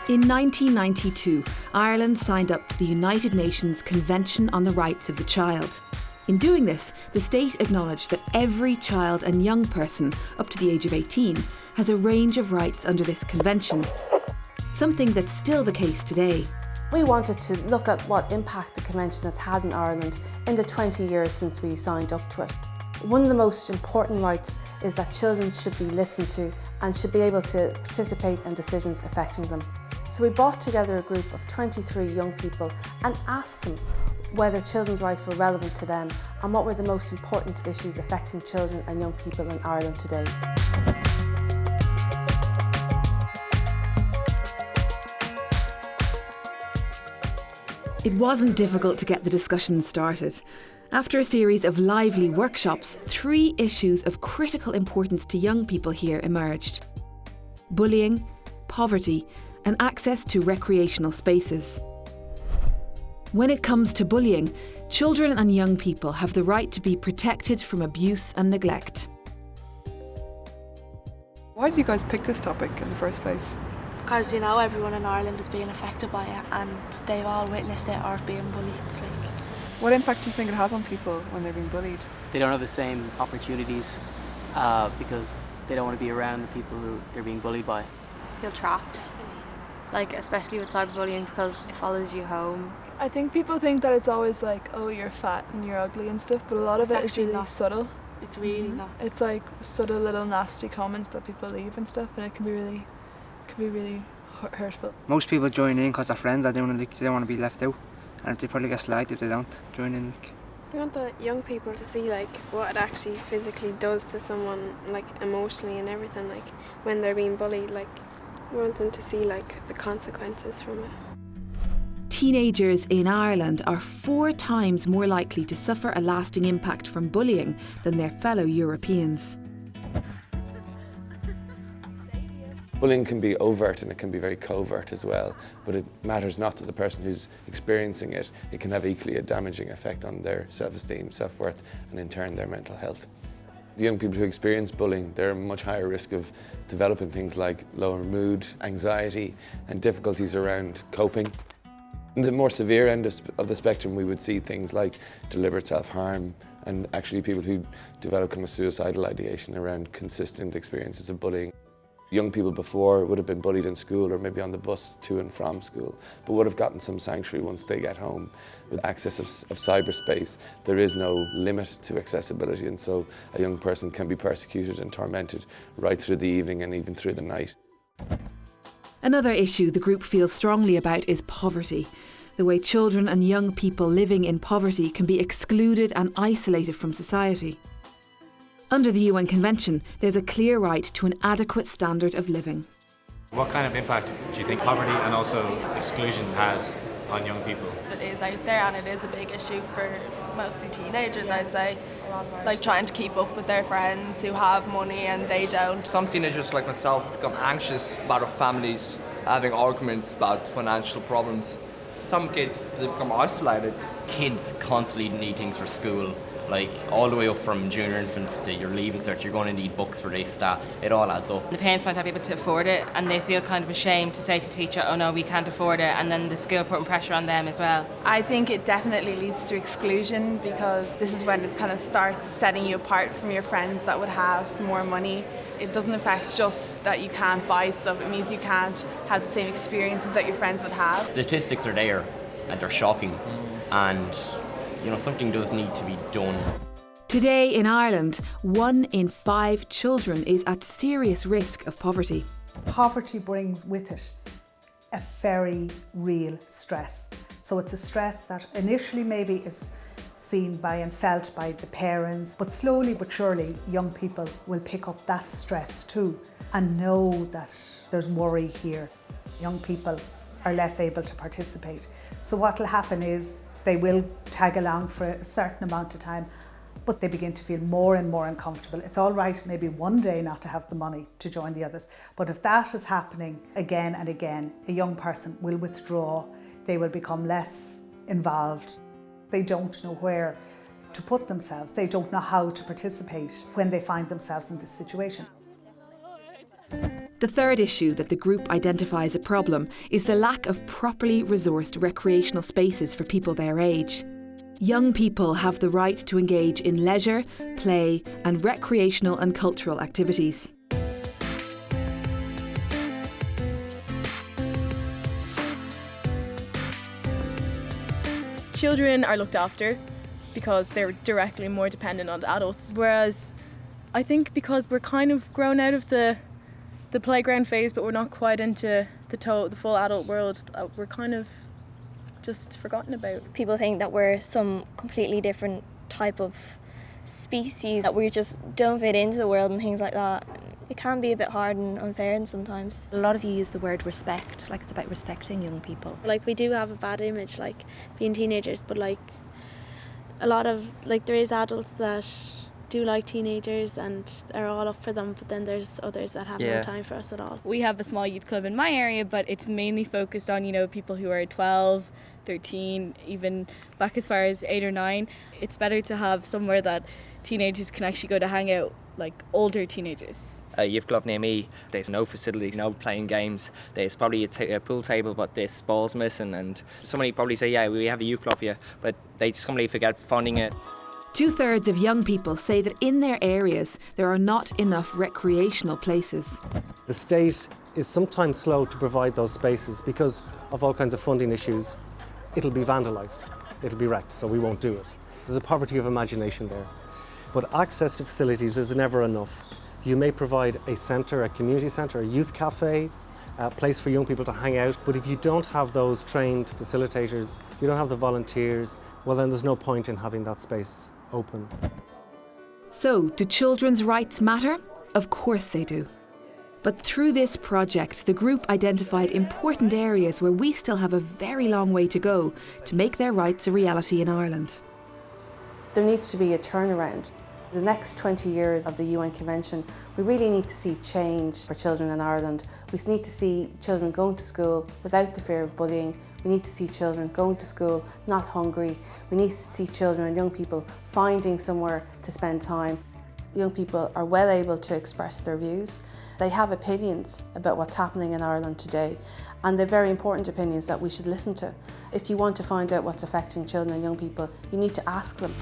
In 1992, Ireland signed up to the United Nations Convention on the Rights of the Child. In doing this, the state acknowledged that every child and young person up to the age of 18 has a range of rights under this convention, something that's still the case today. We wanted to look at what impact the convention has had in Ireland in the 20 years since we signed up to it. One of the most important rights is that children should be listened to and should be able to participate in decisions affecting them. So we brought together a group of 23 young people and asked them whether children's rights were relevant to them and what were the most important issues affecting children and young people in Ireland today. It wasn't difficult to get the discussion started. After a series of lively workshops, 3 issues of critical importance to young people here emerged: bullying, poverty, and access to recreational spaces. When it comes to bullying, children and young people have the right to be protected from abuse and neglect. Why did you guys pick this topic in the first place? Because, everyone in Ireland is being affected by it and they've all witnessed it or being bullied. What impact do you think it has on people when they're being bullied? They don't have the same opportunities because they don't want to be around the people who they're being bullied by. Feel trapped, especially with cyberbullying, because it follows you home. I think people think that it's always oh, you're fat and you're ugly and stuff, but a lot of it is really not. subtle. It's really not. It's subtle little nasty comments that people leave and stuff, and it can be really hurtful. Most people join in because they're friends and they don't want to be left out, and they probably get slagged if they don't join in. We want the young people to see what it actually physically does to someone, emotionally and everything, when they're being bullied. We want them to see the consequences from it. Teenagers in Ireland are 4 times more likely to suffer a lasting impact from bullying than their fellow Europeans. Bullying can be overt and it can be very covert as well, but it matters not to the person who's experiencing it. It can have equally a damaging effect on their self-esteem, self-worth, and in turn their mental health. The young people who experience bullying, they're at much higher risk of developing things like lower mood, anxiety, and difficulties around coping. In the more severe end of the spectrum, we would see things like deliberate self-harm and actually people who develop kind of suicidal ideation around consistent experiences of bullying. Young people before would have been bullied in school or maybe on the bus to and from school, but would have gotten some sanctuary once they get home. With access of cyberspace, there is no limit to accessibility, and so a young person can be persecuted and tormented right through the evening and even through the night. Another issue the group feels strongly about is poverty. The way children and young people living in poverty can be excluded and isolated from society. Under the UN Convention, there's a clear right to an adequate standard of living. What kind of impact do you think poverty and also exclusion has on young people? It is out there and it is a big issue for mostly teenagers, I'd say. Trying to keep up with their friends who have money and they don't. Some teenagers like myself become anxious about our families having arguments about financial problems. Some kids, they become isolated. Kids constantly need things for school. All the way up from junior infants to your leaving cert, you're going to need books for this, that. It all adds up. The parents might not be able to afford it and they feel kind of ashamed to say to teacher, oh no, we can't afford it, and then the school putting pressure on them as well. I think it definitely leads to exclusion, because this is when it kind of starts setting you apart from your friends that would have more money. It doesn't affect just that you can't buy stuff, it means you can't have the same experiences that your friends would have. Statistics are there and they're shocking, and something does need to be done. Today in Ireland, 1 in 5 children is at serious risk of poverty. Poverty brings with it a very real stress. So it's a stress that initially maybe is seen by and felt by the parents, but slowly but surely young people will pick up that stress too and know that there's worry here. Young people are less able to participate. So what will happen is they will tag along for a certain amount of time, but they begin to feel more and more uncomfortable. It's all right maybe one day not to have the money to join the others, but if that is happening again and again, a young person will withdraw, they will become less involved. They don't know where to put themselves, they don't know how to participate when they find themselves in this situation. The third issue that the group identifies a problem is the lack of properly resourced recreational spaces for people their age. Young people have the right to engage in leisure, play, and recreational and cultural activities. Children are looked after because they're directly more dependent on the adults, whereas I think because we're kind of grown out of the playground phase, but we're not quite into the full adult world, we're kind of just forgotten about. People think that we're some completely different type of species, that we just don't fit into the world and things like that. It can be a bit hard and unfair sometimes. A lot of you use the word respect, like it's about respecting young people. Like, we do have a bad image, like being teenagers, but like a lot of, like, there is adults that do like teenagers and are all up for them, but then there's others that have no time for us at all. We have a small youth club in my area, but it's mainly focused on, people who are 12, 13, even back as far as 8 or 9. It's better to have somewhere that teenagers can actually go to hang out, like older teenagers. A youth club near me, there's no facilities, no playing games. There's probably a pool table, but this ball's missing, and somebody probably say, yeah, we have a youth club here, but they just completely forget funding it. 2/3 of young people say that in their areas there are not enough recreational places. The state is sometimes slow to provide those spaces because of all kinds of funding issues. It'll be vandalised, it'll be wrecked, so we won't do it. There's a poverty of imagination there. But access to facilities is never enough. You may provide a centre, a community centre, a youth cafe, a place for young people to hang out, but if you don't have those trained facilitators, you don't have the volunteers, well then there's no point in having that space open. So, do children's rights matter? Of course they do. But through this project, the group identified important areas where we still have a very long way to go to make their rights a reality in Ireland. There needs to be a turnaround. The next 20 years of the UN Convention, we really need to see change for children in Ireland. We need to see children going to school without the fear of bullying. We need to see children going to school not hungry. We need to see children and young people finding somewhere to spend time. Young people are well able to express their views. They have opinions about what's happening in Ireland today, and they're very important opinions that we should listen to. If you want to find out what's affecting children and young people, you need to ask them.